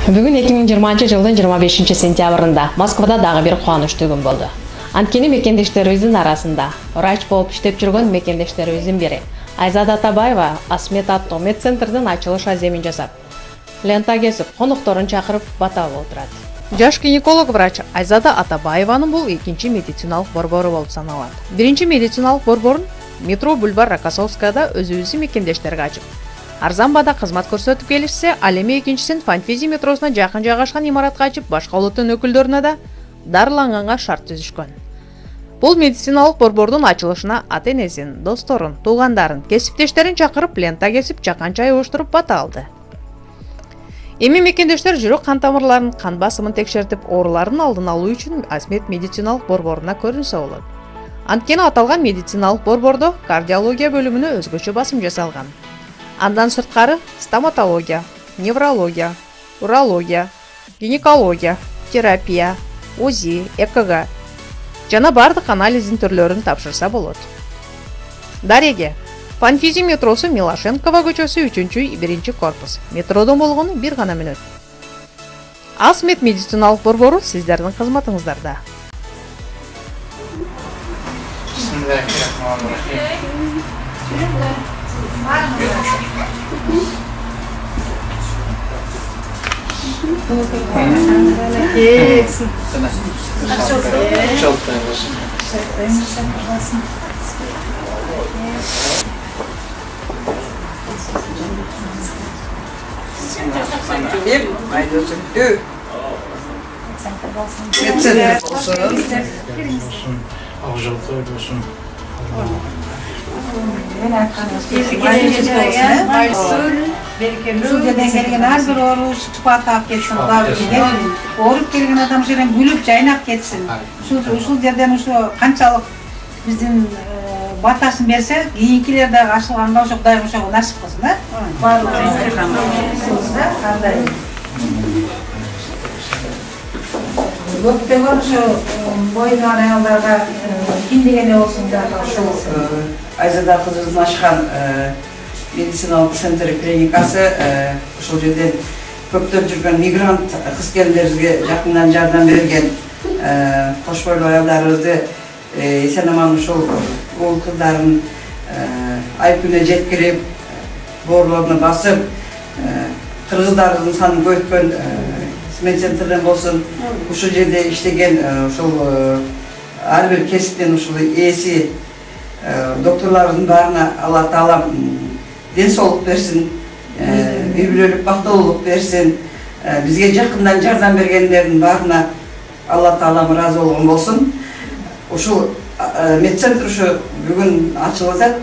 Бүгін 2020 жылдың 25 сентябрында Москвада дағы бір қуанышты күн болды. Анткени мекендештерибиздин арасында врач болуп иштеп жүргөн мекендештерибиздин бири Айзада Атабаева Асмет аттуу медцентрдин ачылыш аземин жасап, лента кесип, конокторун чакырып бата алып отурат. Жаш гинеколог врач Айзада Атабаеванын бул экинчи медициналык борбору болуп саналат. Биринчи медициналык борборун метро бульвар Рокоссовскаяда өзүбүздүн мекендештерге ачып, арзан бада кызмат көрсөтүп келишсе, ал эми экинчисин Фанфизи метросуна жакын жайгашкан имаратка ачып, башка улуттун өкүлдөрүнө да дарыланганга шарт түзүшкөн. Бул медициналык борбордун ачылышына ата-энесин, досторун, туугандарын, кесиптештерин чакырып, лента кесип, жакан чай уюштуруп бата алды. Эми мекендештер жүрөк кан тамырларын, кан басымын текшертип, оорулардын алдын алуу үчүн Асмет медициналык борборуна көрүнсө болот. Анткени аталган медициналык борбордо кардиология бөлүмүнө өзгөчө басым жасалган. Андан сырткары стоматология, неврология, урология, гинекология, терапия, УЗИ, ЭКГ жана бардык анализдин түрлөрүн тапшырса болот. Дареге, Фанфизи метросу Милошенкова көчөсү 3-1 корпус. Метродон болгону бир гана мүнөт. Асмет медициналык борбору сиздердин кызматыңыздарда. Ушул жерден келген ар бир оору шыпа таап кетсин, ооруп келген адам жерден күлүп жайнап кетсин. Ушул жерден ушу канчалык биздин батасын берсе, кийинкилер да ашылганга ошо Кудай ошого насип кылсын, да? Кандай? Көптөгөн ошо бойдон аялдарга ким дегене болсун да ошол Айзада кызыбыздын ачкан медициналык центр клиникасы ошол жерден көптөп жүргөн мигрант кыз келиндерибизге жакындан жардам берген кош бойлуу аялдарыбызды эсен аман ушул уул кыздарын ай күнү жеткирип, боорлоруна басып, кыргыздарыбыздын санын көбөйткөн медцентрден болсун, ушул жерде иштеген ушул ар бир кесиптен ушул ээси докторлордун баарына Алла Таала ден соолук берсин, үй бүлөлүк бактылуулук берсин, бизге жакындан жардам бергендердин баарына Алла Таалам ыраазы болгон болсун. Ушул медцентр ушу бүгүн ачылып атат.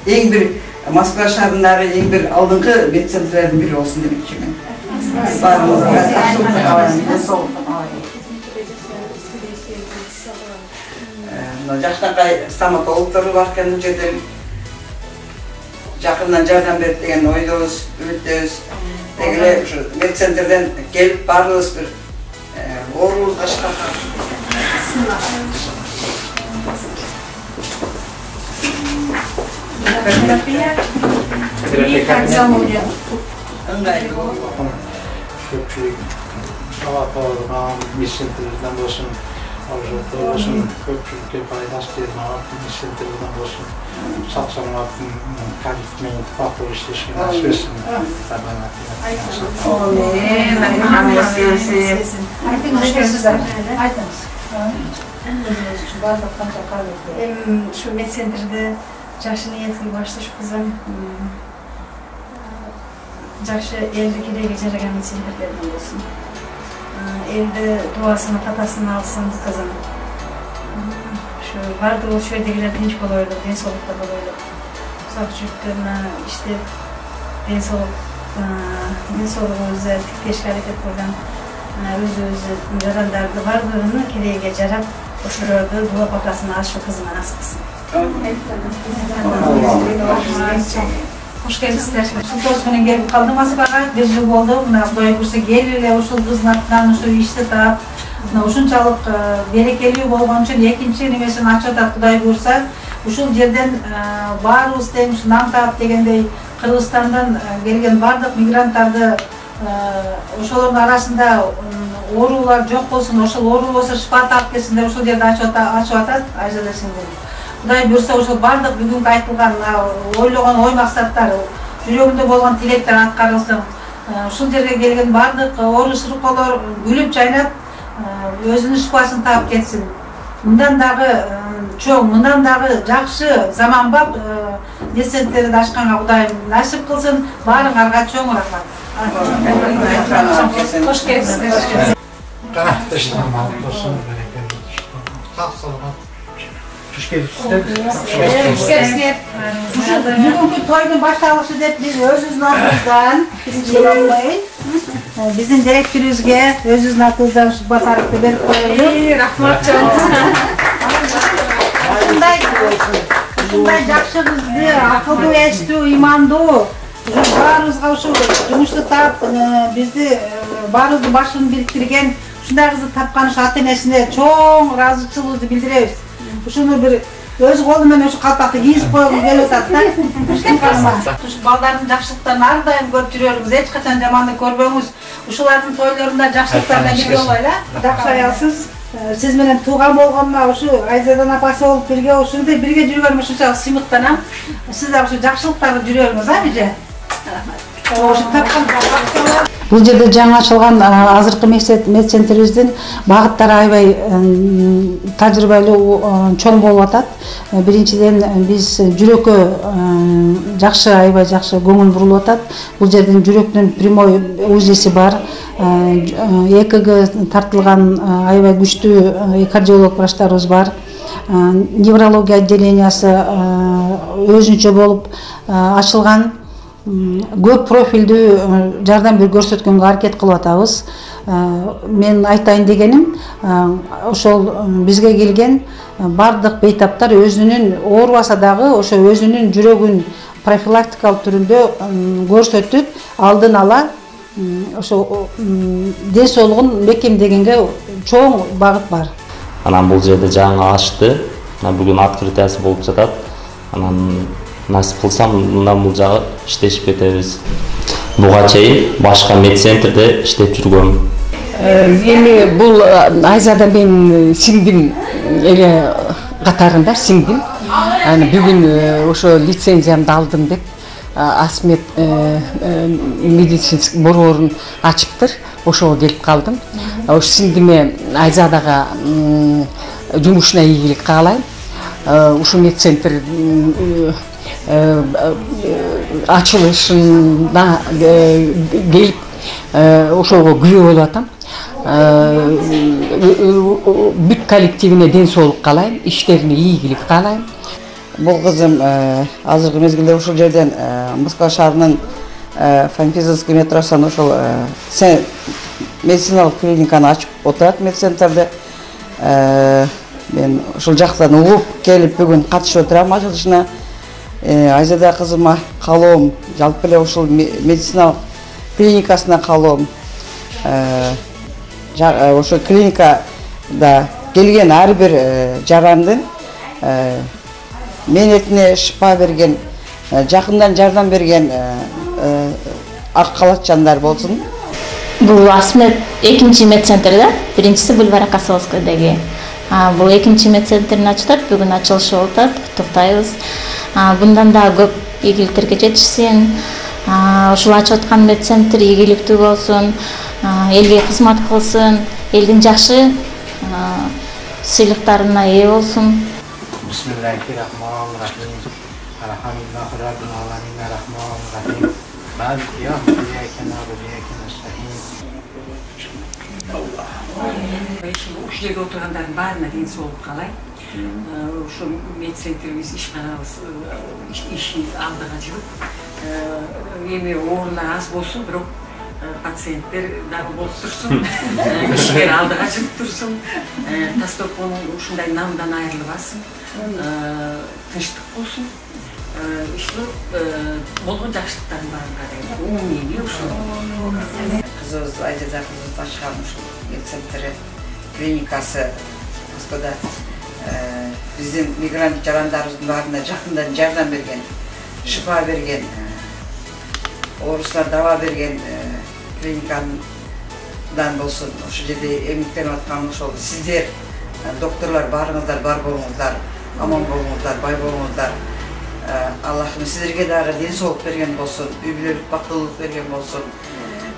Эң бир Москва шаарындагы эң бир алдыңкы медцентрлердин бири болсун демекчимин. Жактакай стоматологдору бар экен бул жерде. Жакындан жардам берип деген ойдобуз, үмүттөбүз. Дегеле ушу медцентрден келип баарыбыз бир оорубузга шифа. Köpçülük havalardan misyenterden olsun, avcılıkta olsun, köpçülükte paydaş diyelim havatın misyenterden olsun, satsanatın kalitmeyi tıpaklı işleşken açıyorsun. Şu medcentrde жакшы ниетли башташ кызым жакшы элди келеге жараган медцентрдерден болсун. Элди дуасын, катасын алсын кызым. Şu бардыгы ошол жердегилер тынч болойлу, ден соолукта болойлу. Узак жүргөн иштеп ден соолугубузду тиктешке аракет кылган өзү жарандарды бардыгын келеге жарап, ошолорду дуа папасын алышы кызыма насип кылсын. Hoş geldiniz. Sultan günü gelip kaldım Moskva'ya. Bir yıl oldu. Kudai kursa gelirler. Uşul kızın atından uşul işte tap. Uşunçalık berekeli bolğon üçün ekinci nimesini açıp Kudai kursa. Uşul жерден баарыбыз тең нам таап дегендей Кыргызстандан келген бардык мигранттарды ошолордун арасында оорулар жок болсун, ошол оору болсо шифа таап келсин деп ошол жерде ачып атат Айзада сиңдим. Кудай буюрса ошол бардык бүгүнкү айтылган ойлогон ой максаттар, жүрөгүндө болгон тилектер аткарылсын. Ушул жерге келген бардык оору шыркоолор күлүп жайнап өзүнүн шифасын таап кетсин. Мындан дагы чоң, мындан дагы жакшы заманбап медцентрди ачканга Кудайым насип кылсын. Баарыңарга чоң рахмат. Хош келипсиздер. Бүгүнкү тойдун башталышы деп биз өзүбүздүн атыбыздан биздин директорубузга өзүбүздүн атыбыздан батарыкты берип коелу. Рахмат чоң. Ушундай жакшы кызды, акылдуу, эстүү, имандуу баарыбызга ушу жумушту таап бизди баарыбыздын башын бириктирген ушундай кызды тапкан ушу ата энесине чоң ыраазычылыгыбызды билдиребиз. Ушуну бир өз колу менен ушу калпакты кийгизип койгум келип атат да. Ушу балдардын жакшылыктарын ар дайым көрүп жүрөрүңүз, эч качан жамандык көрбөңүз. Ушулардын тойлорунда жакшылыктарына бирге болайлы. Жакшы аялсыз. Сиз менен тууган болгонума ушу Айзадан апасы болуп бирге ушундай бирге жүргөнүм ушунчалык сыймыктанам. Сиз да ушу жакшылыктарды жүрөрүңүз, биже. Бул жерде жаңы ачылган азыркы медцентрибиздин багыттары аябай тажрыйбалуу чоң болуп атат. Биринчиден биз жүрөккө жакшы, аябай жакшы көңүл бурулуп атат. Бул жердин жүрөктүн прямой УЗИси бар. ЭКГ тартылган аябай күчтүү кардиолог врачтарыбыз бар. Неврология отделениясы өзүнчө болуп ачылган. Көп профилдүү жардам көрсөткөнгө аракет кылып атабыз. Мен айтайын дегеним, ошол бизге келген бардык бейтаптар өзүнүн оорубаса дагы ошо өзүнүн жүрөгүн профилактикалык түрүндө көрсөтүп, алдын ала ошо ден соолугун бекемдегенге чоң багыт бар. Анан бул жерде жаңы ачты. Бүгүн открытиясы болуп жатат. Анан насип кылсам, мындан бул жагы иштешип кетебиз. Буга чейин башка медцентрде иштеп жүргөм. Эми бул Айзада менин сиңдим эле катарында сиңдим. Бүгүн ошо лицензиямды алдым деп Асмет медицинский борборун ачыптыр. Ошого келип калдым. Ошо сиңдиме Айзадага жумушуна ийгилик каалайм. Ушу медцентр ачылышына келип ошого күбө болуп атам. Бүт коллективине ден соолук каалайм, иштерине ийгилик каалайм. Бул кызым азыркы мезгилде ушул жерден Москва шаарынын Фанфизовский метросунан ошол медициналык клиниканы ачып отурат медцентрде. Мен ушул жактан угуп келип бүгүн катышып отурам ачылышына. Айзада кызыма каалоом, жалпы эле ушул медициналык клиникасына каалоом. Ошо клиникада келген ар бир жарандын менетине шифа берген, жакындан жардам берген ак калач жандар болсун. Бул Асмет экинчи медцентр да, биринчиси бульвар Касовскойдеги. Бул экинчи медцентрин ачтат, бүгүн ачылышы болуп атат, токтойбуз. Bundan da көп ийгиликтерге жетишсин. Ушул ачып аткан медцентр ийгиликтүү болсун, элге кызмат кылсын, элдин жакшы сыйлыктарына ээ болсун. Бисмиллахиррахманиррахим. Алхамдулиллахи раббил аламин, аррахманиррахим. Малики йавмиддин, ийяка нa'буду ва ийяка настаин. Ушу жерге отургандардын баарына ден соолук каалайм. Ушу медцентрибиз ишканабыз иши алдыга жүрүп, эми оорулар аз болсун, бирок пациенттер дагы болуп турсун, кишилер алдыга жүрүп турсун, Тастокон ушундай намдан айрылбасын, тынчтык болсун. Ушу болгон жакшылыктардын баарына умумий ушул Кызыбыз Айзада кызыбыз ачкан ушул медцентр клиникасы Москвада биздин мигрант жарандарыбыздын баарына жакындан жардам берген, шифа берген, оорусуна даба берген клиникадан болсын, ошол жерде эмгектенип аткан ошол сиздер докторлар барыңыздар, бар болуңуздар, аман болуңуздар, бай болуңуздар. Аллахым сіздерге дагы денсаулык берген болсын, үй-бүлөлүк бактылык берген болсын.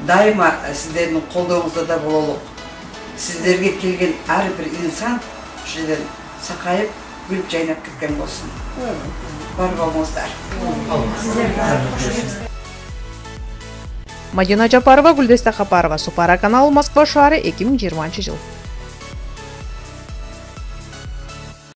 Дайыма сіздердің колдооңузда да бололук. Сіздерге келген ар бир инсан ошол жерден сакайып, күлүп жайнап кеткен болсын. Бар болуңуздар. Мадина Жапарова, Гүлдеста Хапарова, Супара каналы, Москва шаары, 2020 жыл.